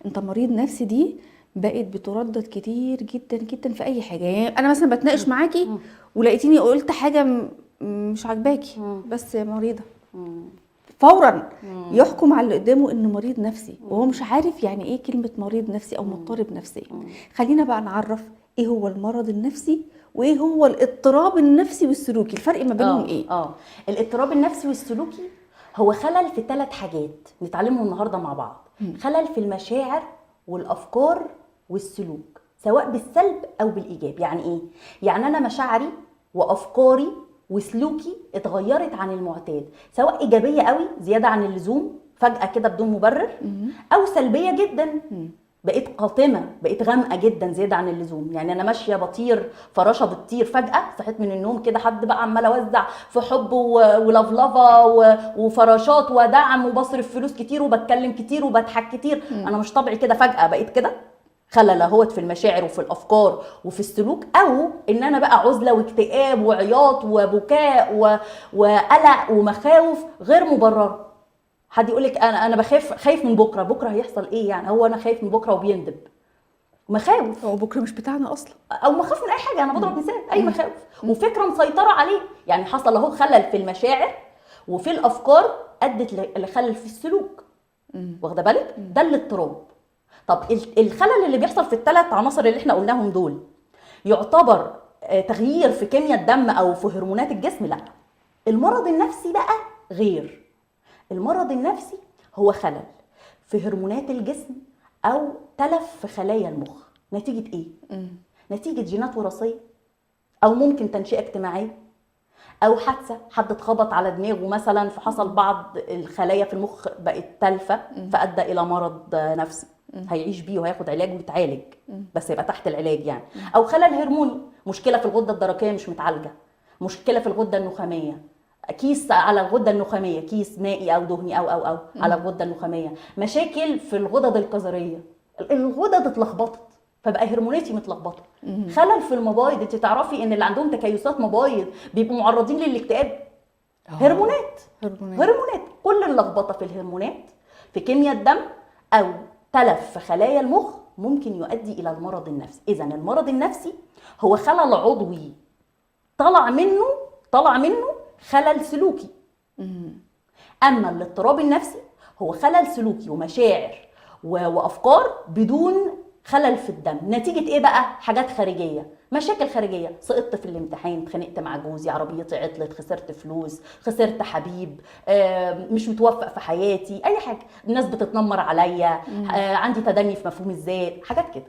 انت مريض نفسي دي بقت بتردد كتير جدا جدا في اي حاجه. يعني انا مثلا بتناقش معاكي ولقيتيني قلت حاجه مش عاجباكي، بس يا مريضه فورا يحكم على اللي قدامه انه مريض نفسي وهو مش عارف يعني ايه كلمه مريض نفسي او مضطرب نفسيا. خلينا بقى نعرف ايه هو المرض النفسي وايه هو الاضطراب النفسي والسلوكي، الفرق ما بينهم ايه؟ الاضطراب النفسي والسلوكي هو خلل في 3 حاجات نتعلمهم النهارده مع بعض. خلل في المشاعر والافكار والسلوك، سواء بالسلب او بالايجاب. يعني ايه؟ يعني انا مشاعري وافكاري وسلوكي اتغيرت عن المعتاد، سواء ايجابيه قوي زياده عن اللزوم فجاه كده بدون مبرر، او سلبيه جدا بقيت قاتمه، بقيت غامقه جدا زياده عن اللزوم. يعني انا ماشيه بطير، فراشه بتطير، فجاه صحيت من النوم كده حد بقى عمال اوزع في حب ولفلفه وفراشات ودعم وبصرف فلوس كتير وبتكلم كتير وبضحك كتير. انا مش طبيعي كده، فجاه بقيت كده. خلل اهوت في المشاعر وفي الافكار وفي السلوك. او ان انا بقى عزله واكتئاب وعياط وبكاء وقلق ومخاوف غير مبرره. حد يقول لك انا خايف من بكره هيحصل ايه؟ يعني هو انا خايف من بكره وبيندب مخاوف. هو بكره مش بتاعنا اصلا، او مخاوف من اي حاجه، انا بضرب مثال، اي مخاوف وفكره مسيطره عليه. يعني حصل اهو خلل في المشاعر وفي الافكار ادت لخلل في السلوك. واخده بالك؟ ده الاضطراب. طب الخلل اللي بيحصل في ال3 عناصر اللي احنا قلناهم دول يعتبر تغيير في كيمياء الدم او في هرمونات الجسم؟ لا. المرض النفسي بقى غير. المرض النفسي هو خلل في هرمونات الجسم او تلف في خلايا المخ. نتيجه ايه؟ نتيجه جينات وراثيه، او ممكن تنشئه اجتماعيه، او حادثه، حد اتخبط على دماغه مثلا فحصل بعض الخلايا في المخ بقت تلفه فادى الى مرض نفسي هيعيش بيه وهياخد علاج ويتعالج، بس يبقى تحت العلاج يعني. او خلل هرموني، مشكله في الغده الدرقيه مش متعالجه، مشكله في الغده النخاميه، كيس على الغده النخاميه، كيس مائي او دهني او على الغده النخاميه، مشاكل في الغدد الكظريه، الغدد اتلخبطت فبقى هرموناتي متلخبطه. خلل في المبايض، انت تعرفي ان اللي عندهم تكيسات مبايض بيبقوا معرضين للاكتئاب. هرمونات كل اللخبطه في الهرمونات في كيمياء الدم او تلف في خلايا المخ ممكن يؤدي الى المرض النفسي. اذا المرض النفسي هو خلل عضوي طلع منه خلل سلوكي. اما الاضطراب النفسي هو خلل سلوكي ومشاعر وافكار بدون خلل في الدم. نتيجه ايه بقى؟ حاجات خارجيه، مشاكل خارجيه، سقطت في الامتحان، اتخانقت مع جوزي، عربيتي عطلت، خسرت فلوس، خسرت حبيب، مش متوفق في حياتي، اي حاجه، الناس بتتنمر عليا، عندي تدني في مفهوم الذات، حاجات كده.